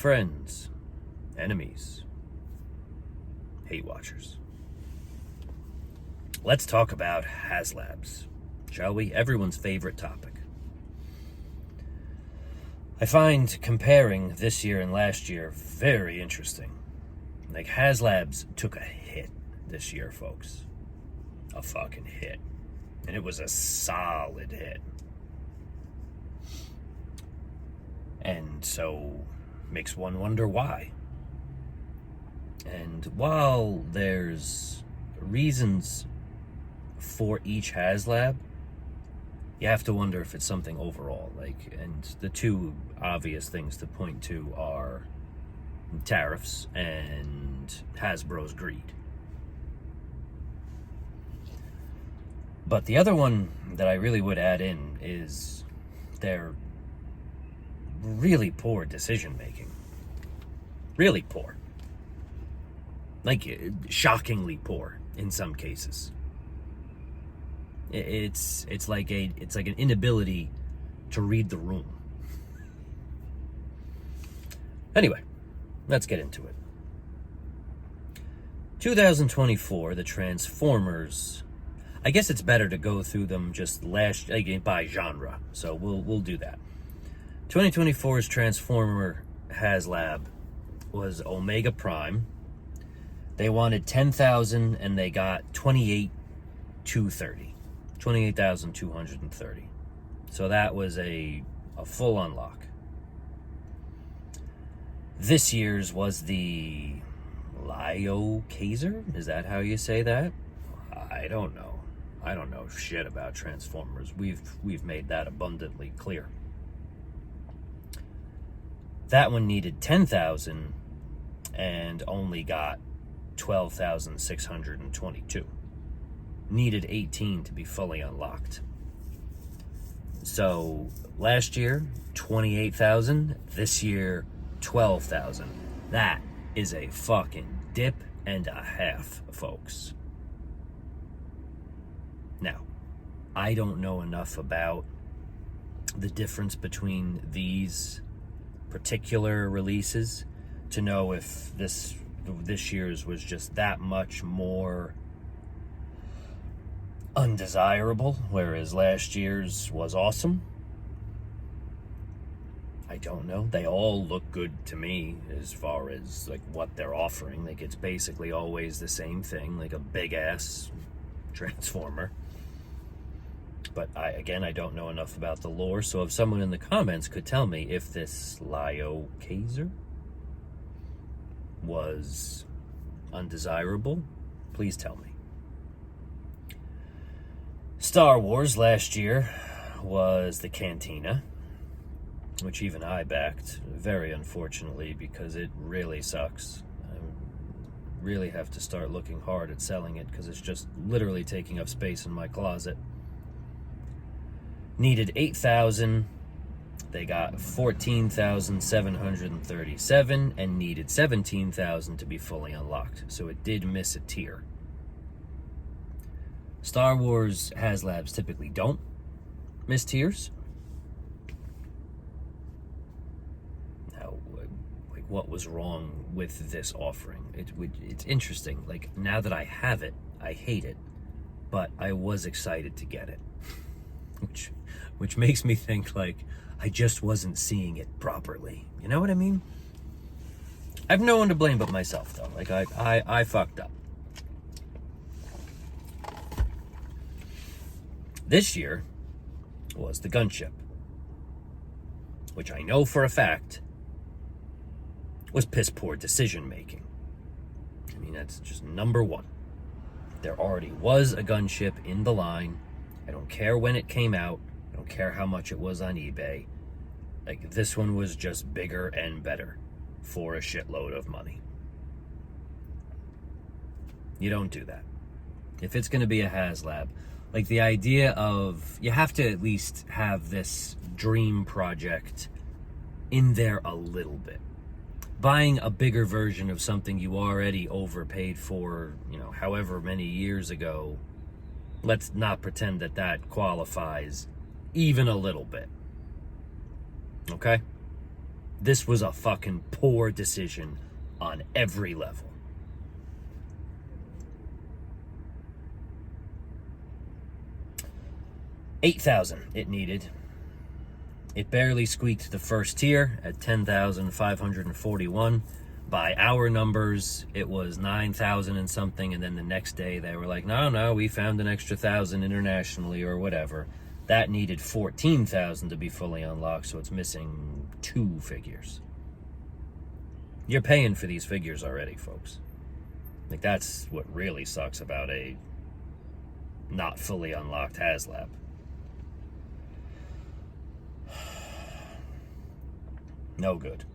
friends, enemies, hate watchers. Let's talk about Haslabs, shall we? Everyone's favorite topic. I find comparing this year and last year very interesting. Like, Haslabs took a hit this year, folks. A fucking hit. And it was a solid hit. And so, makes one wonder why. And while there's reasons for each Haslab, you have to wonder if it's something overall. And the two obvious things to point to are tariffs and Hasbro's greed. But the other one that I really would add in is their really poor decision making. Really poor. Like, shockingly poor in some cases. It's like an inability to read the room. Anyway, let's get into it. 2024, the Transformers. I guess it's better to go through them just by genre. So we'll do that. 2024's Transformer Haslab was Omega Prime. They wanted 10,000 and they got 28,230. 28,230. So that was a full unlock. This year's was the Lio Kaiser? Is that how you say that? I don't know. I don't know shit about Transformers. We've made that abundantly clear. That one needed 10,000 and only got 12,622. Needed 18 to be fully unlocked. So last year, 28,000. This year, 12,000. That is a fucking dip and a half, folks. Now, I don't know enough about the difference between these particular releases to know if this year's was just that much more undesirable, whereas last year's was awesome. I don't know. They all look good to me as far as like what they're offering. Like, it's basically always the same thing, like a big ass Transformer. But I don't know enough about the lore, so if someone in the comments could tell me if this Lio Kaiser was undesirable, please tell me. Star Wars last year was the Cantina, which even I backed, very unfortunately, because it really sucks. I really have to start looking hard at selling it because it's just literally taking up space in my closet. Needed 8,000. They got 14,737 and needed 17,000 to be fully unlocked. So it did miss a tier. Star Wars Haslabs typically don't miss tiers. Now, like, what was wrong with this offering? It's interesting. Like, now that I have it, I hate it, but I was excited to get it, which makes me think like I just wasn't seeing it properly. You know what I mean? I have no one to blame but myself, though. Like, I fucked up. This year was the gunship, which I know for a fact was piss poor decision making. I mean, that's just number one. There already was a gunship in the line. I don't care when it came out. I don't care how much it was on eBay. Like, this one was just bigger and better for a shitload of money. You don't do that. If it's going to be a Haslab, like, the idea of, you have to at least have this dream project in there a little bit. Buying a bigger version of something you already overpaid for, however many years ago, let's not pretend that qualifies even a little bit. Okay? This was a fucking poor decision on every level. $8,000 it needed. It barely squeaked the first tier at 10,541. By our numbers, it was 9,000 and something, and then the next day they were like, no, we found an extra 1,000 internationally or whatever. That needed 14,000 to be fully unlocked, so it's missing 2 figures. You're paying for these figures already, folks. Like, that's what really sucks about a not fully unlocked Haslab. No good.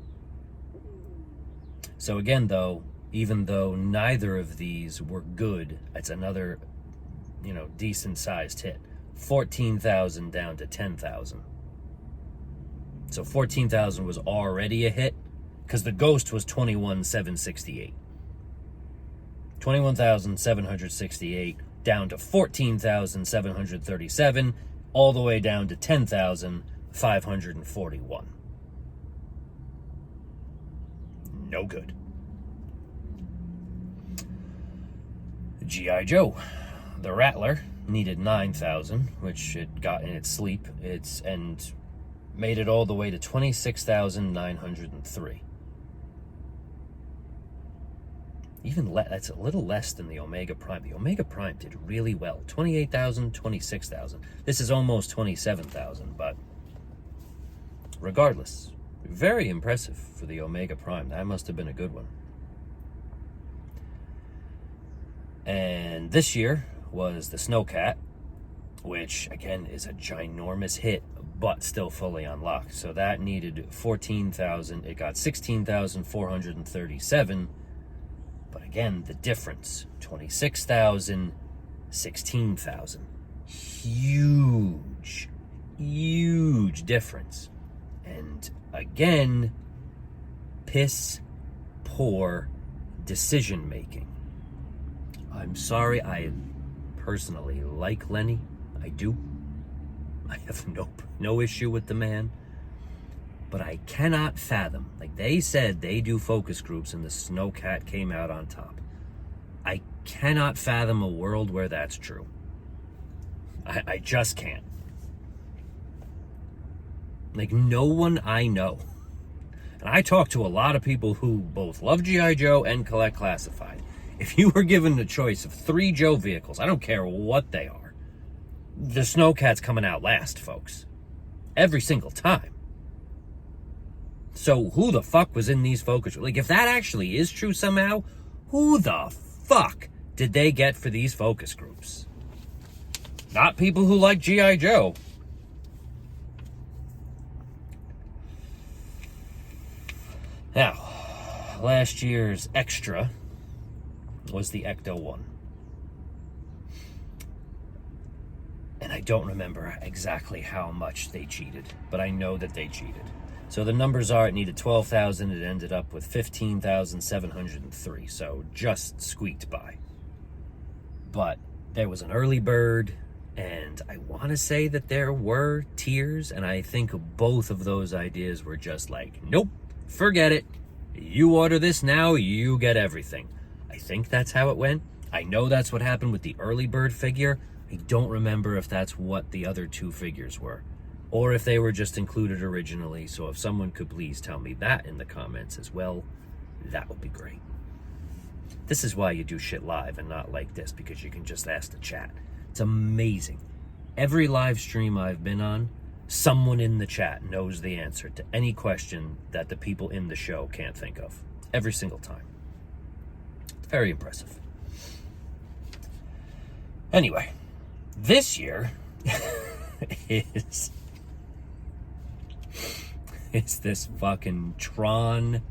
So again, though, even though neither of these were good, it's another, decent sized hit. 14,000 down to 10,000. So 14,000 was already a hit because the ghost was 21,768. 21,768 down to 14,737, all the way down to 10,541. No good. G.I. Joe, the Rattler, needed 9,000, which it got in its sleep, and made it all the way to 26,903. That's a little less than the Omega Prime. The Omega Prime did really well. 28,000, 26,000. This is almost 27,000, but regardless, very impressive for the Omega Prime. That must have been a good one. And this year was the Snowcat, which again is a ginormous hit, but still fully unlocked. So that needed 14,000. It got 16,437. But again, the difference, 26,000, 16,000. Huge difference. And again, piss poor decision making. I'm sorry, I personally like Lenny. I do. I have no issue with the man. But I cannot fathom, like they said they do focus groups and the Snowcat came out on top. I cannot fathom a world where that's true. I just can't. Like, no one I know, and I talk to a lot of people who both love G.I. Joe and collect classified. If you were given the choice of 3 Joe vehicles, I don't care what they are, the Snowcat's coming out last, folks. Every single time. So who the fuck was in these focus? Like, if that actually is true somehow, who the fuck did they get for these focus groups? Not people who like G.I. Joe. Now, last year's extra was the Ecto 1. And I don't remember exactly how much they cheated, but I know that they cheated. So the numbers are, it needed 12,000, it ended up with 15,703, so just squeaked by. But there was an early bird, and I want to say that there were tiers, and I think both of those ideas were just like, nope, forget it. You order this now, you get everything. I think that's how it went. I know that's what happened with the early bird figure. I don't remember if that's what the other 2 figures were, or if they were just included originally. So if someone could please tell me that in the comments as well, that would be great. This is why you do shit live and not like this, because you can just ask the chat. It's amazing. Every live stream I've been on, someone in the chat knows the answer to any question that the people in the show can't think of. Every single time. It's very impressive. Anyway, this year is this fucking Tron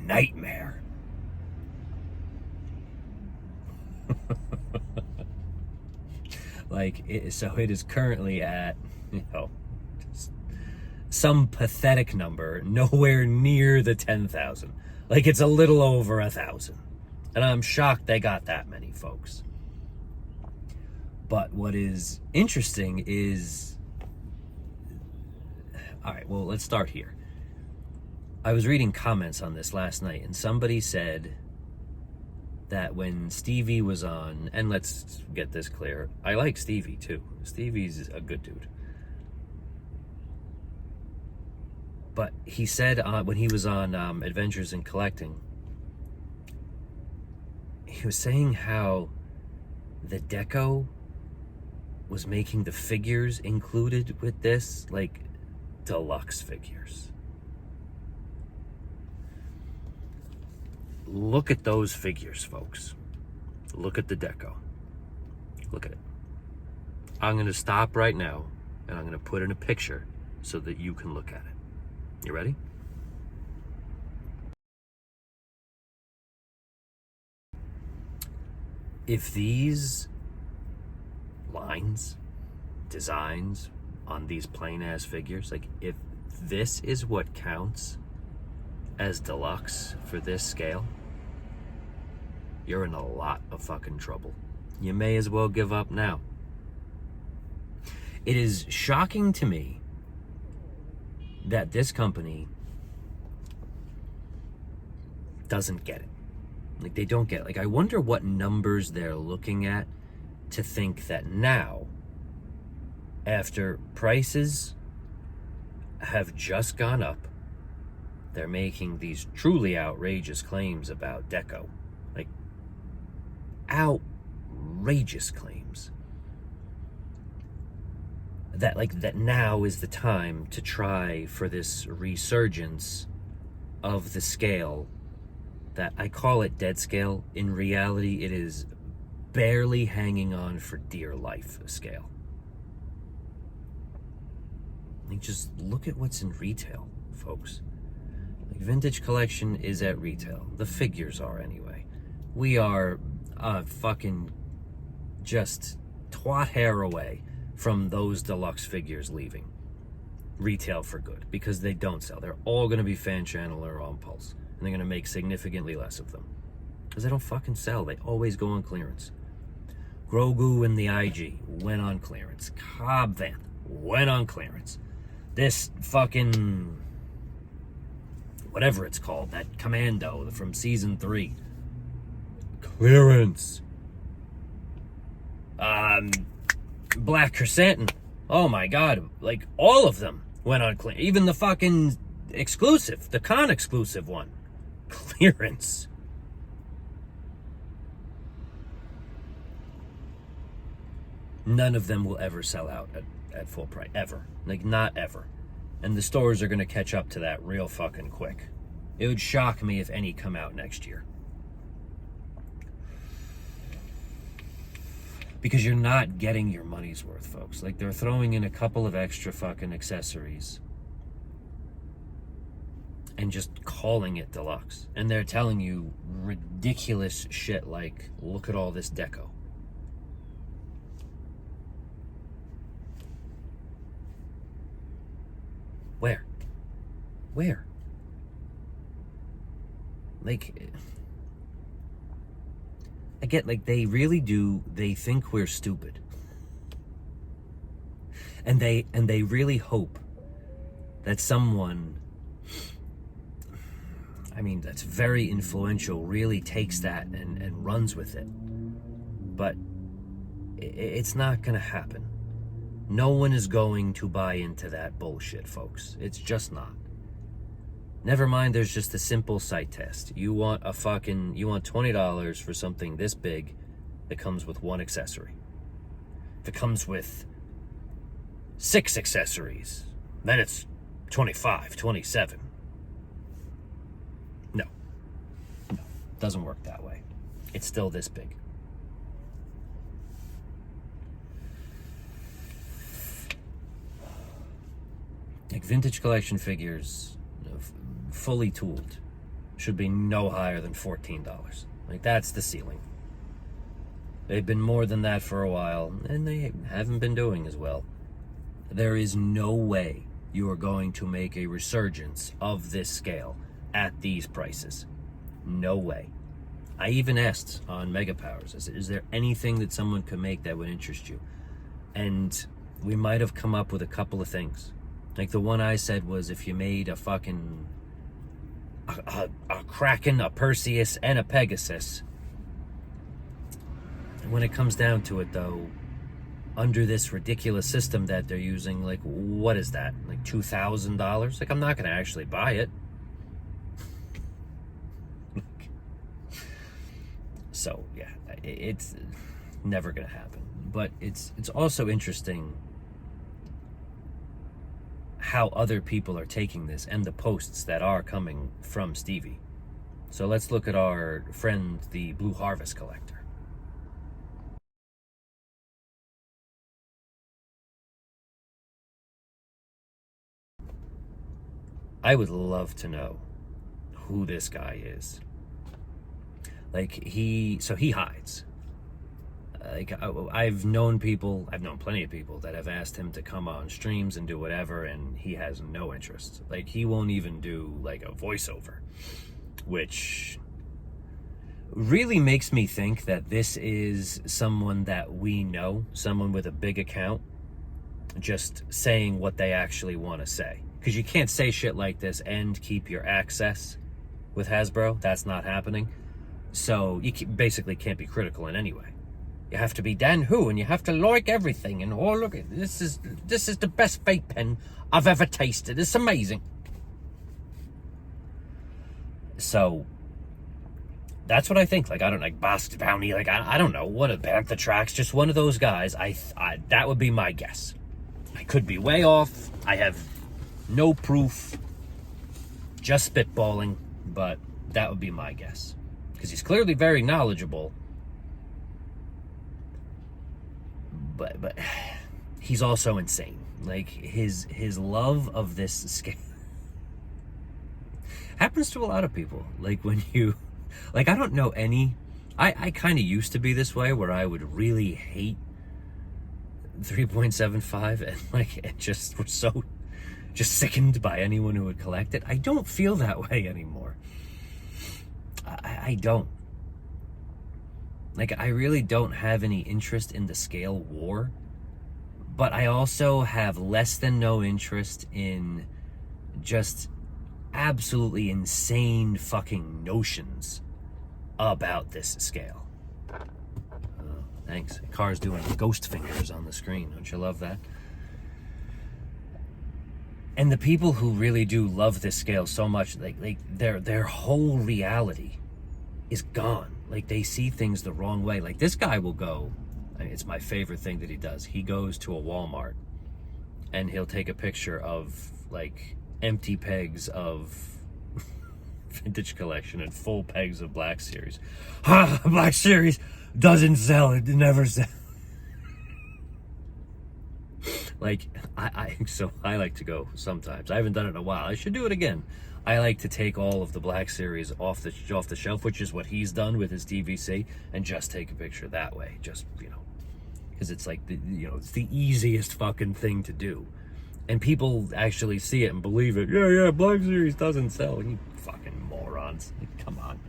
nightmare. So it is currently at, some pathetic number, nowhere near the 10,000. Like, it's a little over 1,000. And I'm shocked they got that many, folks. But what is interesting is, all right, well, let's start here. I was reading comments on this last night, and somebody said that when Stevie was on, and let's get this clear, I like Stevie too. Stevie's a good dude. But he said when he was on Adventures in Collecting, he was saying how the deco was making the figures included with this like deluxe figures. Look at those figures, folks. Look at the deco. Look at it. I'm going to stop right now and I'm going to put in a picture so that you can look at it. You ready? If these lines, designs on these plain ass figures, like if this is what counts as deluxe for this scale, you're in a lot of fucking trouble. You may as well give up now. It is shocking to me that this company doesn't get it. Like, they don't get it. Like, I wonder what numbers they're looking at to think that now, after prices have just gone up, they're making these truly outrageous claims about deco. Like, outrageous claims. That now is the time to try for this resurgence of the scale that I call it dead scale. In reality, it is barely hanging on for dear life scale. Like, just look at what's in retail, folks. Like, Vintage Collection is at retail. The figures are anyway. We are fucking just twat hair away from those deluxe figures leaving retail for good, because they don't sell. They're all going to be fan channel or on Pulse, and they're going to make significantly less of them because they don't fucking sell. They always go on clearance. Grogu and the IG went on clearance. Cobb Vanth went on clearance. This fucking whatever it's called, that Commando from season 3, clearance. Black Chrysanthemum, oh my god, like all of them went on clearance. Even the fucking exclusive, the con exclusive one, clearance. None of them will ever sell out at full price, ever. Like, not ever. And the stores are going to catch up to that real fucking quick. It would shock me if any come out next year. Because you're not getting your money's worth, folks. Like, they're throwing in a couple of extra fucking accessories and just calling it deluxe. And they're telling you ridiculous shit like, look at all this deco. Where? Like, I get, like, they really do, they think we're stupid. And they really hope that someone, I mean, that's very influential, really takes that and runs with it. But it's not going to happen. No one is going to buy into that bullshit, folks. It's just not. Never mind, there's just a simple sight test. You want $20 for something this big that comes with one accessory. If it comes with 6 accessories, then it's 25, 27. No, doesn't work that way. It's still this big. Like, Vintage Collection figures, fully tooled, should be no higher than $14. Like, that's the ceiling. They've been more than that for a while, and they haven't been doing as well. There is no way you are going to make a resurgence of this scale at these prices. No way. I even asked on Mega Powers, is there anything that someone could make that would interest you? And we might have come up with a couple of things. Like, the one I said was, if you made a fucking a Kraken, a Perseus, and a Pegasus. And when it comes down to it, though, under this ridiculous system that they're using, like, what is that? Like $2,000? Like, I'm not going to actually buy it. So, yeah, it's never going to happen. But it's also interesting how other people are taking this and the posts that are coming from Stevie. So let's look at our friend, the Blue Harvest Collector. I would love to know who this guy is. Like, he hides. Like, I've known plenty of people that have asked him to come on streams and do whatever, and he has no interest. Like, he won't even do, like, a voiceover, which really makes me think that this is someone that we know, someone with a big account, just saying what they actually want to say. Because you can't say shit like this and keep your access with Hasbro. That's not happening. So you basically can't be critical in any way. You have to be Dan Who, and you have to like everything. And oh, look, this is the best vape pen I've ever tasted. It's amazing. So that's what I think. Like, I don't like Bosk Bounty. Like, I don't know. One of Bantha Tracks, just one of those guys. I that would be my guess. I could be way off. I have no proof. Just spitballing, but that would be my guess. Because he's clearly very knowledgeable. But he's also insane. Like, his love of this scale happens to a lot of people. Like, when you, like, I don't know any, I kind of used to be this way, where I would really hate 3.75 and like, it just was so just sickened by anyone who would collect it. I don't feel that way anymore. I don't. Like, I really don't have any interest in the scale war, but I also have less than no interest in just absolutely insane fucking notions about this scale. Thanks. Car's doing ghost fingers on the screen. Don't you love that? And the people who really do love this scale so much, like their whole reality is gone. Like, they see things the wrong way. Like, this guy will go, I mean, it's my favorite thing that he does. He goes to a Walmart and he'll take a picture of, like, empty pegs of vintage collection and full pegs of Black Series. Ha! Black Series doesn't sell. It never sells. Like, so I like to go sometimes. I haven't done it in a while. I should do it again. I like to take all of the Black Series off the shelf, which is what he's done with his DVC, and just take a picture that way. Just, because it's like, it's the easiest fucking thing to do. And people actually see it and believe it. Yeah, Black Series doesn't sell. You fucking morons. Like, come on.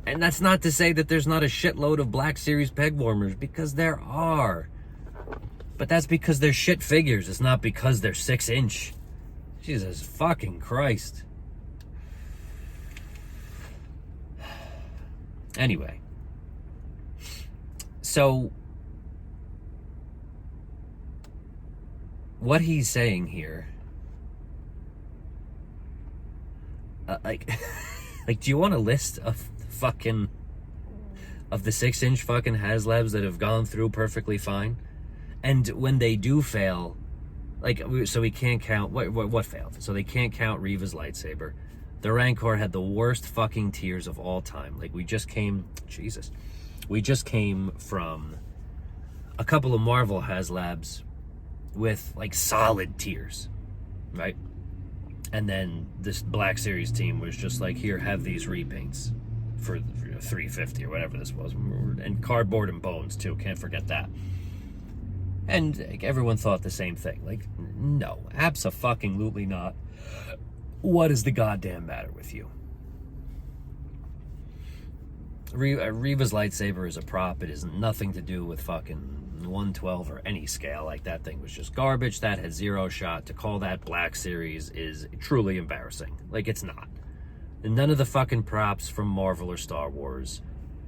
And that's not to say that there's not a shitload of Black Series peg warmers, because there are. But that's because they're shit figures. It's not because they're 6-inch. Jesus fucking Christ. Anyway. So, what he's saying here, like, do you want a list of the 6-inch fucking Haslabs that have gone through perfectly fine? And when they do fail, like, so we can't count, what failed? So they can't count Reva's lightsaber. The Rancor had the worst fucking tears of all time. Like, we just came from a couple of Marvel Haslabs with, like, solid tears, right? And then this Black Series team was just like, here, have these repaints for $350 or whatever this was. And cardboard and bones, too, can't forget that. And like, everyone thought the same thing. Like, no, abso-fucking-lutely not. What is the goddamn matter with you? Reva's lightsaber is a prop. It has nothing to do with fucking 112 or any scale. Like, that thing was just garbage. That had zero shot. To call that Black Series is truly embarrassing. Like, it's not. And none of the fucking props from Marvel or Star Wars,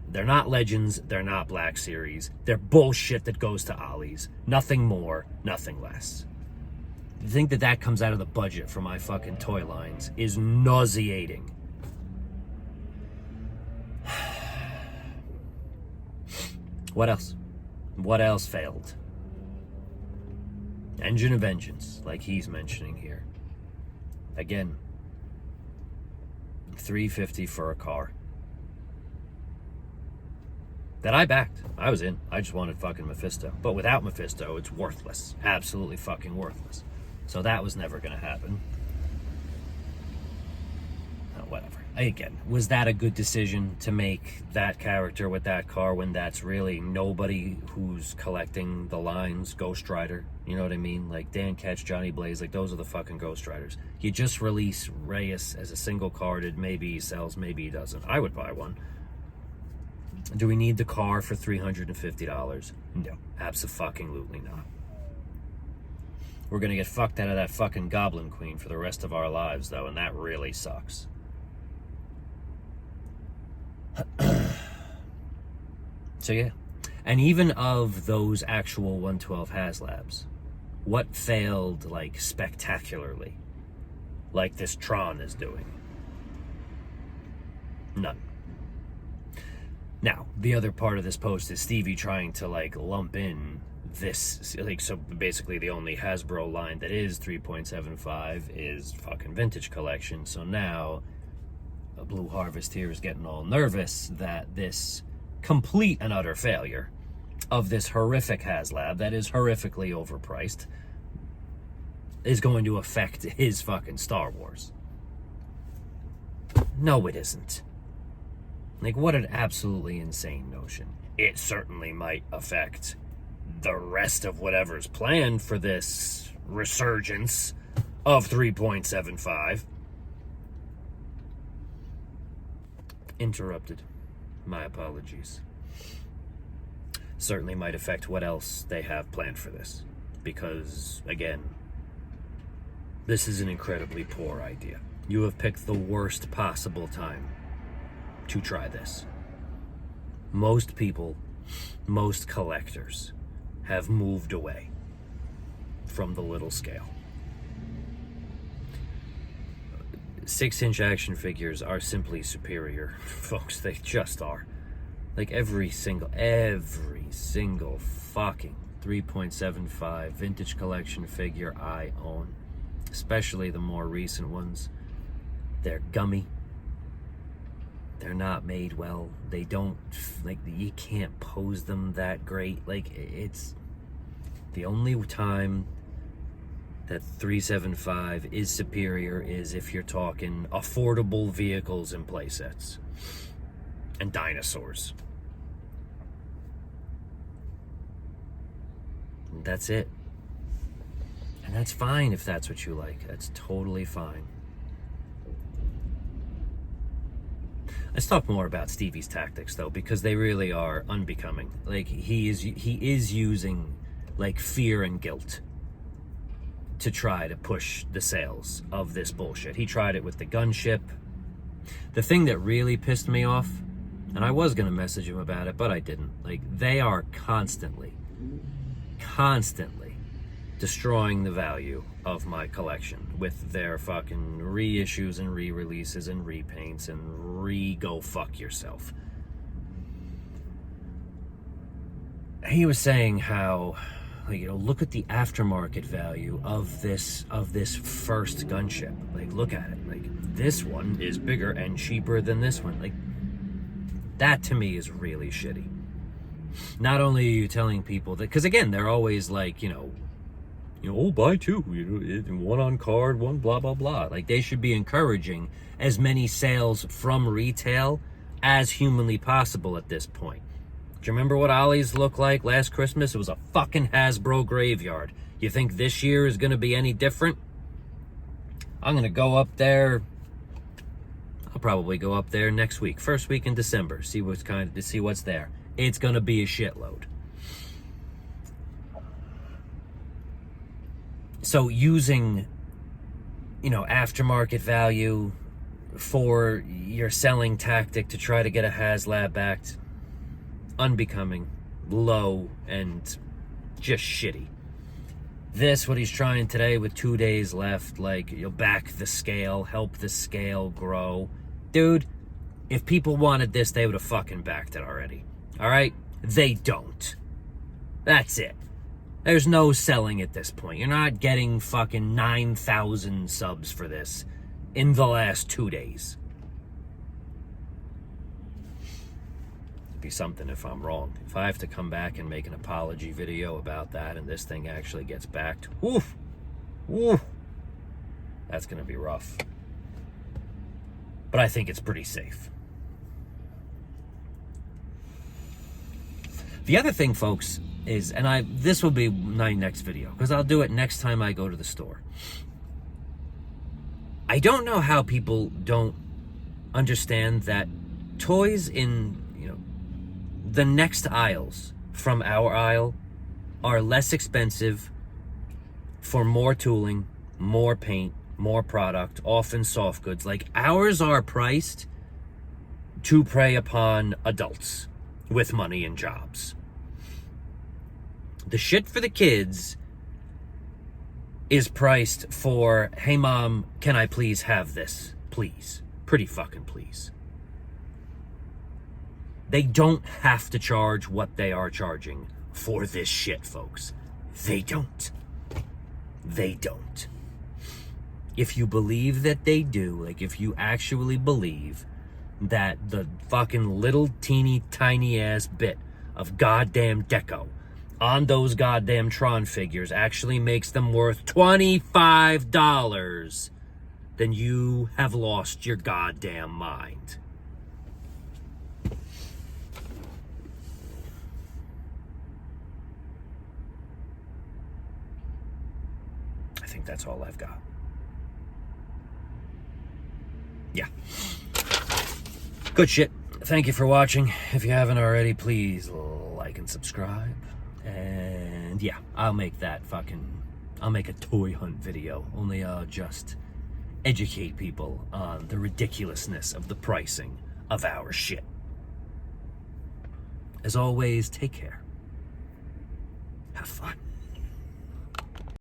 they're not Legends, they're not Black Series. They're bullshit that goes to Ollie's. Nothing more, nothing less. To think that that comes out of the budget for my fucking toy lines is nauseating. What else? What else failed? Engine of Vengeance, like he's mentioning here. Again, $350 for a car that I backed. I was in. I just wanted fucking Mephisto. But without Mephisto, it's worthless. Absolutely fucking worthless. So that was never going to happen. Oh, whatever. Again, was that a good decision to make that character with that car when that's really nobody who's collecting the lines? Ghost Rider, you know what I mean? Like Dan Ketch, Johnny Blaze, like those are the fucking Ghost Riders. You just release Reyes as a single carded. Maybe he sells, maybe he doesn't. I would buy one. Do we need the car for $350? No, abso-fucking-lutely not. We're gonna get fucked out of that fucking Goblin Queen for the rest of our lives, though, and that really sucks. So yeah, and even of those actual 112 Haslabs, what failed like spectacularly, like this Tron is doing? None. Now, the other part of this post is Stevie trying to like lump in this, like, so basically the only Hasbro line that is 3.75 is fucking Vintage Collection. So now Blue Harvest here is getting all nervous that this complete and utter failure of this horrific Haslab that is horrifically overpriced is going to affect his fucking Star Wars. No, it isn't. Like, what an absolutely insane notion. It certainly might affect the rest of whatever's planned for this resurgence of 3.75. Interrupted. My apologies. Certainly might affect what else they have planned for this. Because, again, this is an incredibly poor idea. You have picked the worst possible time to try this. Most people, most collectors have moved away from the little scale. 6-inch action figures are simply superior, folks. They just are. Like every single fucking 3.75 Vintage Collection figure I own, especially the more recent ones, they're gummy. They're not made well. They don't, like, you can't pose them that great. Like, it's the only time that 375 is superior is if you're talking affordable vehicles and playsets and dinosaurs. And that's it. And that's fine if that's what you like. That's totally fine. Let's talk more about Stevie's tactics, though, because they really are unbecoming. Like, he is using, like, fear and guilt to try to push the sales of this bullshit. He tried it with the gunship. The thing that really pissed me off, and I was going to message him about it, but I didn't. Like, they are constantly destroying the value of my collection with their fucking reissues and re-releases and repaints and go fuck yourself. He was saying how, you know, look at the aftermarket value of this first gunship. Like, look at it. Like, this one is bigger and cheaper than this one. Like, that to me is really shitty. Not only are you telling people that, because again, they're always like, oh, buy two, one on card, one blah, blah, blah. Like, they should be encouraging as many sales from retail as humanly possible at this point. Do you remember what Ollie's looked like last Christmas? It was a fucking Hasbro graveyard. You think this year is going to be any different? I'm going to go up there. I'll probably go up there next week, first week in December, see what's there. It's gonna be a shitload. So using, aftermarket value for your selling tactic to try to get a Haslab backed, unbecoming, low, and just shitty. This, what he's trying today with 2 days left, like, you'll back the scale, help the scale grow. Dude, if people wanted this, they would have fucking backed it already. All right? They don't. That's it. There's no selling at this point. You're not getting fucking 9,000 subs for this in the last 2 days. It'd be something if I'm wrong. If I have to come back and make an apology video about that and this thing actually gets backed, woof, that's going to be rough. But I think it's pretty safe. The other thing, folks, is, and this will be my next video, because I'll do it next time I go to the store. I don't know how people don't understand that toys in, the next aisles from our aisle are less expensive for more tooling, more paint, more product, often soft goods. Like, ours are priced to prey upon adults with money and jobs. The shit for the kids is priced for, hey mom, can I please have this? Please. Pretty fucking please. They don't have to charge what they are charging for this shit, folks. They don't. They don't. If you believe that they do, like if you actually believe that the fucking little teeny tiny ass bit of goddamn deco on those goddamn Tron figures actually makes them worth $25, then you have lost your goddamn mind. I think that's all I've got. Yeah. Good shit. Thank you for watching. If you haven't already, please like and subscribe. And yeah, I'll make a toy hunt video. Only I'll just educate people on the ridiculousness of the pricing of our shit. As always, take care. Have fun.